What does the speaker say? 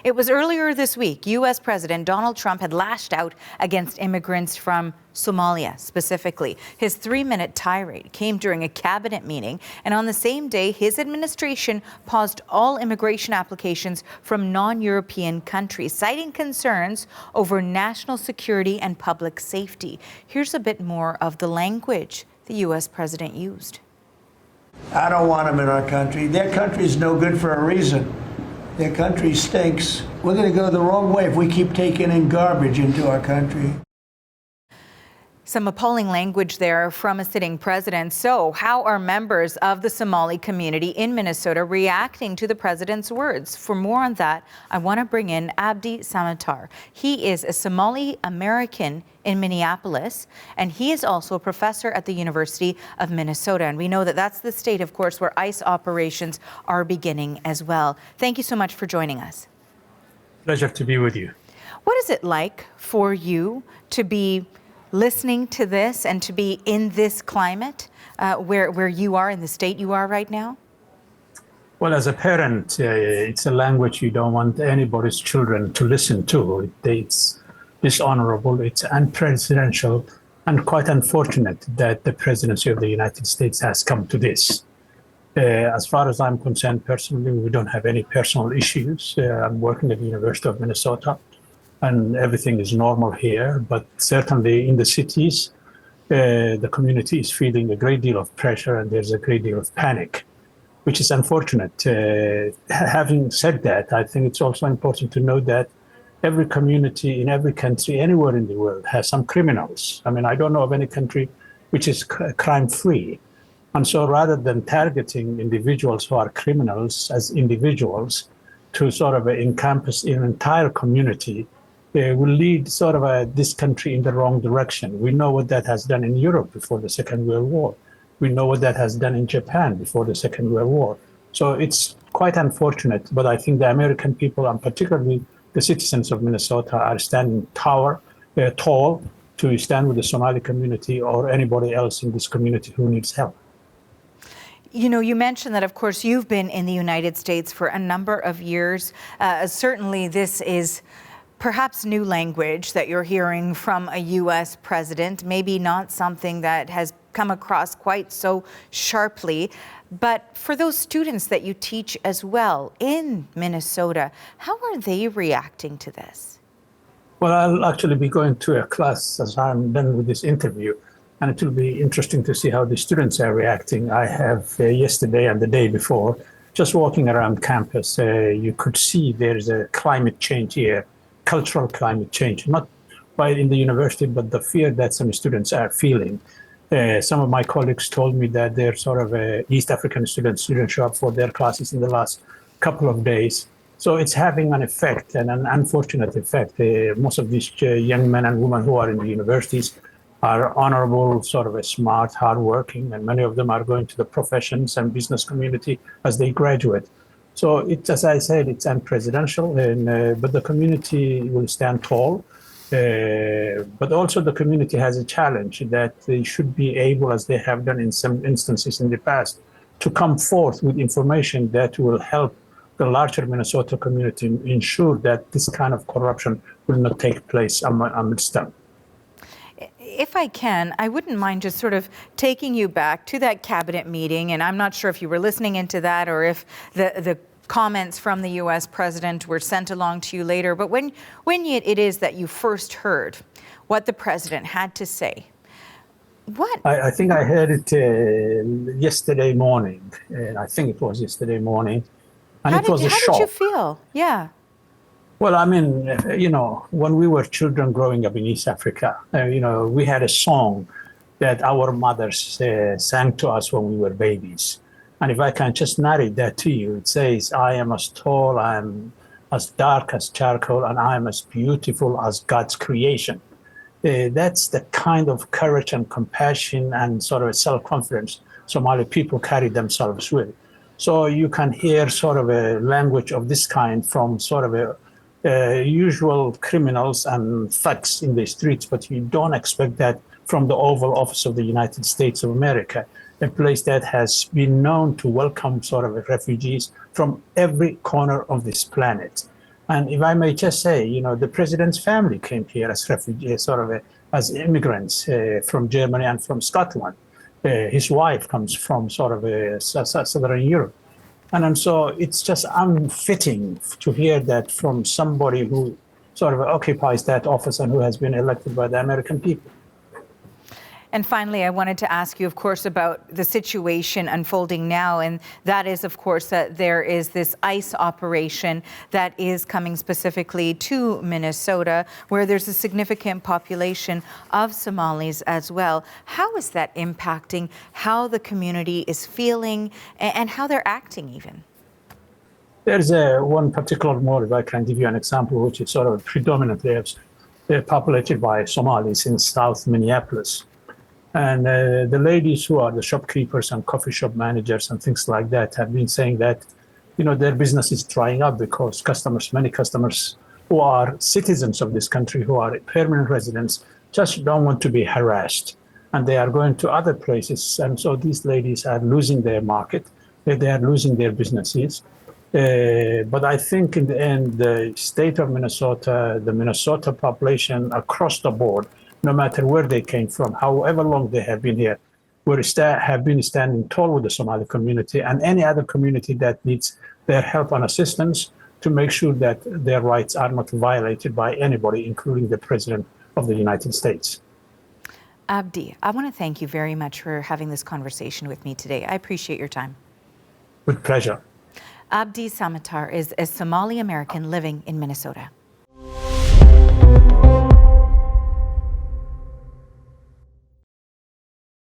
It was earlier this week, U.S. President Donald Trump had lashed out against immigrants from Somalia specifically. His 3-minute tirade came during a cabinet meeting, and on the same day, his administration paused all immigration applications from non-European countries, citing concerns over national security and public safety. Here's a bit more of the language the U.S. president used. I don't want them in our country. Their country is no good for a reason. Their country stinks. We're going to go the wrong way if we keep taking in garbage into our country. Some appalling language there from a sitting president. So how are members of the Somali community in Minnesota reacting to the president's words? For more on that, I want to bring in Abdi Samatar. He is a Somali American in Minneapolis, and he is also a professor at the University of Minnesota. And we know that that's the state, of course, where ICE operations are beginning as well. Thank you so much for joining us. Pleasure to be with you. What is it like for you to be listening to this and to be in this climate where you are, in the state you are right now? Well, as a parent, it's a language you don't want anybody's children to listen to. It's dishonorable, it's unpresidential, and quite unfortunate that the presidency of the United States has come to this. As far as I'm concerned personally, we don't have any personal issues. I'm working at the University of Minnesota, and everything is normal here, but certainly in the cities, the community is feeling a great deal of pressure and there's a great deal of panic, which is unfortunate. Having said that, I think it's also important to note that every community in every country, anywhere in the world, has some criminals. I mean, I don't know of any country which is crime-free. And so rather than targeting individuals who are criminals as individuals to sort of encompass an entire community, will lead sort of this country in the wrong direction. We know what that has done in Europe before the Second World War. We know what that has done in Japan before the Second World War. So it's quite unfortunate, but I think the American people, and particularly the citizens of Minnesota, are standing tall to stand with the Somali community or anybody else in this community who needs help. You know, you mentioned that, of course, you've been in the United States for a number of years. Certainly, this is perhaps new language that you're hearing from a U.S. president, maybe not something that has come across quite so sharply. But for those students that you teach as well in Minnesota, how are they reacting to this? Well, I'll actually be going to a class as I'm done with this interview, and it will be interesting to see how the students are reacting. I have yesterday and the day before, just walking around campus, you could see there's a climate change here, cultural climate change, not by in the university, but the fear that some students are feeling. Some of my colleagues told me that they're sort of East African students didn't show up for their classes in the last couple of days. So it's having an effect, and an unfortunate effect. Most of these young men and women who are in the universities are honorable, sort of smart, hardworking, and many of them are going to the professions and business community as they graduate. So it's, as I said, it's unpresidential, but the community will stand tall. But also the community has a challenge that they should be able, as they have done in some instances in the past, to come forth with information that will help the larger Minnesota community ensure that this kind of corruption will not take place amidst them. If I can, I wouldn't mind just sort of taking you back to that cabinet meeting, and I'm not sure if you were listening into that or if the comments from the U.S. president were sent along to you later, but when it is that you first heard what the president had to say, what? I think I heard it yesterday morning. I think it was yesterday morning, and it was a shock. How did you feel? Yeah. Well, I mean, you know, when we were children growing up in East Africa, you know, we had a song that our mothers sang to us when we were babies. And if I can just narrate that to you, it says, I am as tall, I am as dark as charcoal, and I am as beautiful as God's creation. That's the kind of courage and compassion and sort of self-confidence Somali people carry themselves with. So you can hear sort of a language of this kind from sort of usual criminals and thugs in the streets, but you don't expect that from the Oval Office of the United States of America, a place that has been known to welcome sort of refugees from every corner of this planet. And if I may just say, the president's family came here as refugees, as immigrants from Germany and from Scotland. His wife comes from Southern Europe. And so it's just unfitting to hear that from somebody who occupies that office and who has been elected by the American people. And finally, I wanted to ask you, of course, about the situation unfolding now. And that is, of course, that there is this ICE operation that is coming specifically to Minnesota, where there's a significant population of Somalis as well. How is that impacting how the community is feeling and how they're acting even? There's one particular mall, if I can give you an example, which is predominantly populated by Somalis in South Minneapolis. And the ladies who are the shopkeepers and coffee shop managers and things like that have been saying that, their business is drying up because many customers who are citizens of this country, who are permanent residents, just don't want to be harassed. And they are going to other places. And so these ladies are losing their market. They are losing their businesses. But I think in the end, the state of Minnesota, the Minnesota population across the board, no matter where they came from, however long they have been here, have been standing tall with the Somali community and any other community that needs their help and assistance to make sure that their rights are not violated by anybody, including the President of the United States. Abdi, I want to thank you very much for having this conversation with me today. I appreciate your time. With pleasure. Abdi Samatar is a Somali American living in Minnesota.